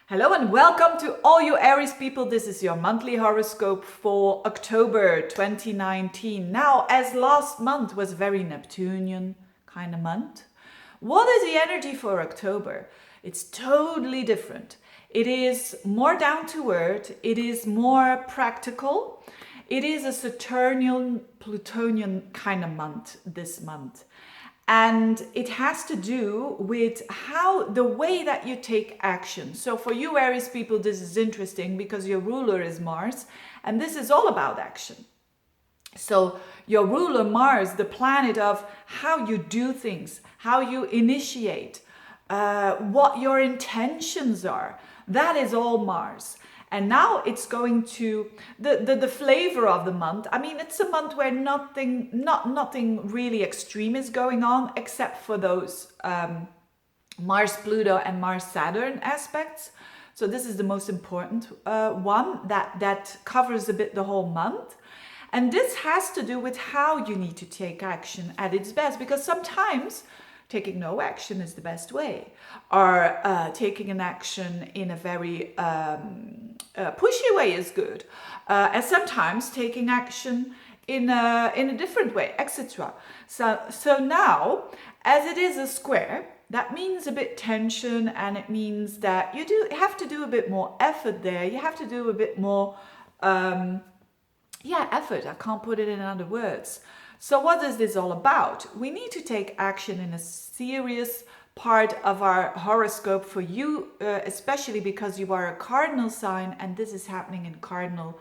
Hello and welcome to all you Aries people. This is your monthly horoscope for October 2019. Now, as last month was very Neptunian kind of month, what is the energy for October? It's totally different. It is more down to earth. It is more practical. It is a Saturnian, Plutonian kind of month this month. And it has to do with how the way that you take action. So for you Aries people, this is interesting because your ruler is Mars, and this is all about action. So your ruler Mars, the planet of how you do things, how you initiate, what your intentions are, that is all Mars. And now it's going to the flavor of the month. I mean, it's a month where nothing really extreme is going on, except for those Mars Pluto and Mars Saturn aspects. So this is the most important one that covers a bit the whole month. And this has to do with how you need to take action at its best, because sometimes taking no action is the best way, or taking an action in a very pushy way is good, and sometimes taking action in a different way, etc. So now, as it is a square, that means a bit tension, and it means that you have to do a bit more effort there. You have to do a bit more, effort. I can't put it in other words. So what is this all about? We need to take action in a serious part of our horoscope for you, especially because you are a cardinal sign, and this is happening in cardinal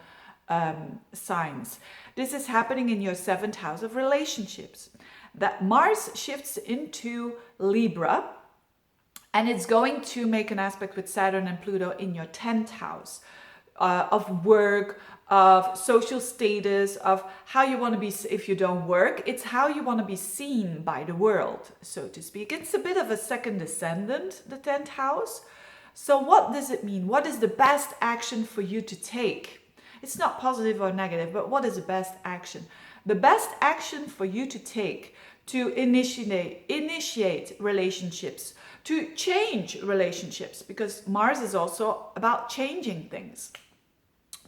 signs. This is happening in your 7th house of relationships. That Mars shifts into Libra, and it's going to make an aspect with Saturn and Pluto in your 10th house of work, of social status, of how you want to be. If you don't work, it's how you want to be seen by the world, so to speak. It's a bit of a second descendant, the 10th house. So what does it mean? What is the best action for you to take? It's not positive or negative, but what is the best action? The best action for you to take to initiate relationships, to change relationships, because Mars is also about changing things,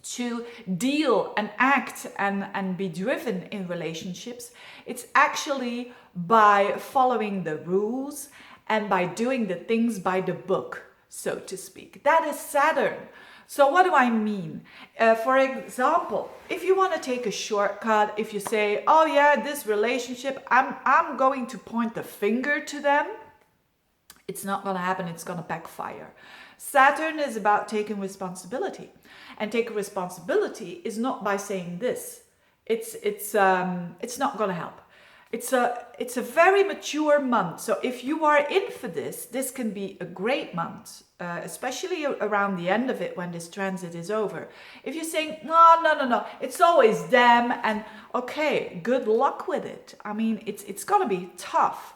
to deal and act and be driven in relationships. It's actually by following the rules and by doing the things by the book, so to speak. That is Saturn. So what do I mean? For example, if you want to take a shortcut, if you say, oh yeah, this relationship, I'm going to point the finger to them, it's not going to happen. It's going to backfire. Saturn is about taking responsibility, and taking responsibility is not by saying this. It's not going to help. It's a very mature month. So if you are in for this, this can be a great month, especially around the end of it when this transit is over. If you're saying no, it's always them, and okay, good luck with it. I mean, it's going to be tough,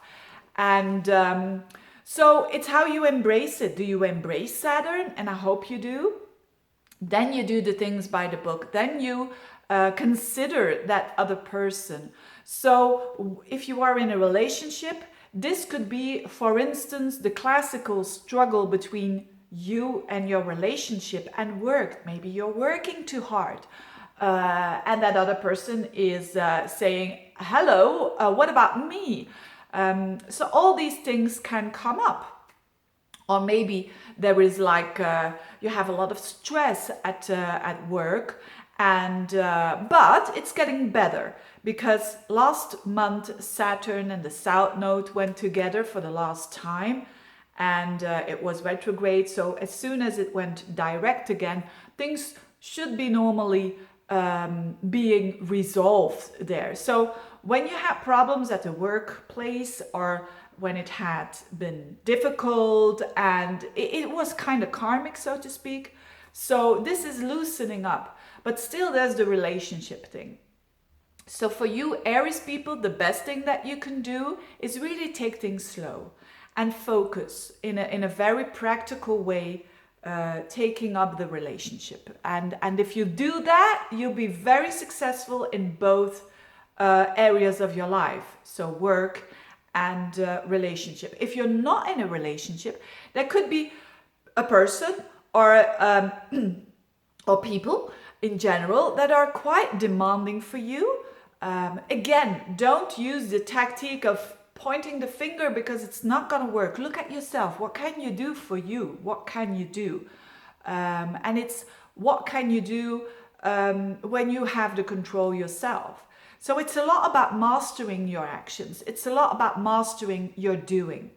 and so it's how you embrace it. Do you embrace Saturn? And I hope you do. Then you do the things by the book. Then you consider that other person. So if you are in a relationship, this could be, for instance, the classical struggle between you and your relationship and work. Maybe you're working too hard. And that other person is saying, hello, what about me? So all these things can come up. Or maybe there is like you have a lot of stress at work, and but it's getting better, because last month Saturn and the South Node went together for the last time, and it was retrograde. So as soon as it went direct again, things should be normally being resolved there. So when you have problems at the workplace, or when it had been difficult and it was kind of karmic, so to speak, so this is loosening up, but still there's the relationship thing. So for you Aries people, the best thing that you can do is really take things slow and focus in a very practical way, taking up the relationship. And if you do that, you'll be very successful in both areas of your life, so work and relationship. If you're not in a relationship, there could be a person or or people in general that are quite demanding for you. Again, don't use the tactic of pointing the finger, because it's not going to work. Look at yourself. What can you do for you? What can you do? And it's what can you do when you have the control yourself. So it's a lot about mastering your actions. It's a lot about mastering your doing.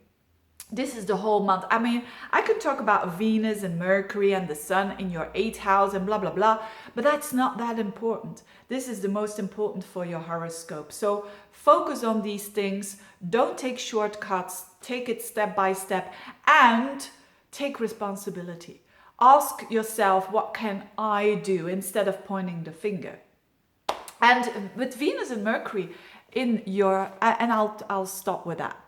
This is the whole month. I mean, I could talk about Venus and Mercury and the Sun in your 8th house and blah, blah, blah, but that's not that important. This is the most important for your horoscope. So focus on these things. Don't take shortcuts. Take it step by step and take responsibility. Ask yourself, what can I do, instead of pointing the finger. And with Venus and Mercury in your, and I'll stop with that.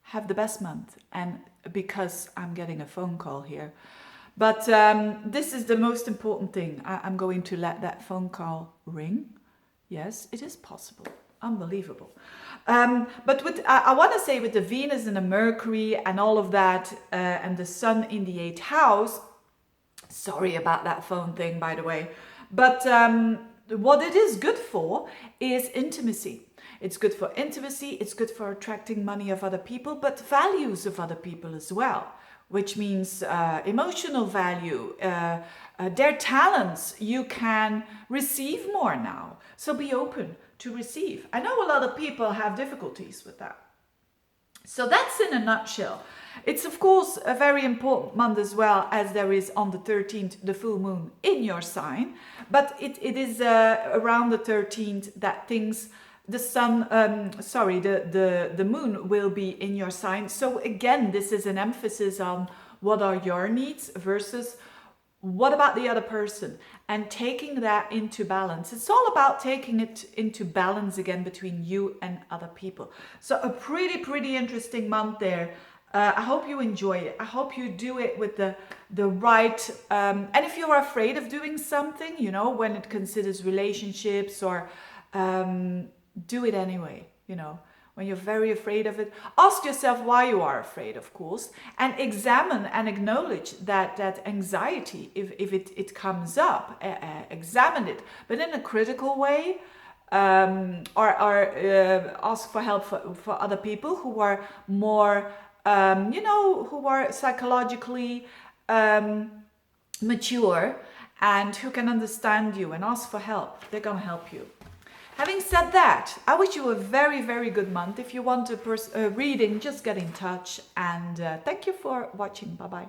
Have the best month. And because I'm getting a phone call here, but this is the most important thing. I'm going to let that phone call ring. Yes, it is possible. Unbelievable. But with I want to say, with the Venus and the Mercury and all of that, and the Sun in the 8th house, sorry about that phone thing, by the way, but what it is good for is intimacy. It's good for intimacy, it's good for attracting money of other people, but values of other people as well, which means emotional value, their talents. You can receive more now, so be open to receive. I know a lot of people have difficulties with that. So that's in a nutshell. It's of course a very important month as well, as there is on the 13th the full moon in your sign, but it is around the 13th that things, the sun, the moon will be in your sign. So again, this is an emphasis on what are your needs versus what about the other person, and taking that into balance. It's all about taking it into balance again between you and other people. So a pretty interesting month there. I hope you enjoy it. I hope you do it with the right, and if you're afraid of doing something, you know, when it considers relationships or do it anyway, you know. When you're very afraid of it, ask yourself why you are afraid, of course, and examine and acknowledge that anxiety, if it comes up, examine it, but in a critical way, or ask for help for other people who are more, who are psychologically mature and who can understand you, and ask for help. They're going to help you. Having said that, I wish you a very good month. If you want a reading, just get in touch. And thank you for watching. Bye-bye.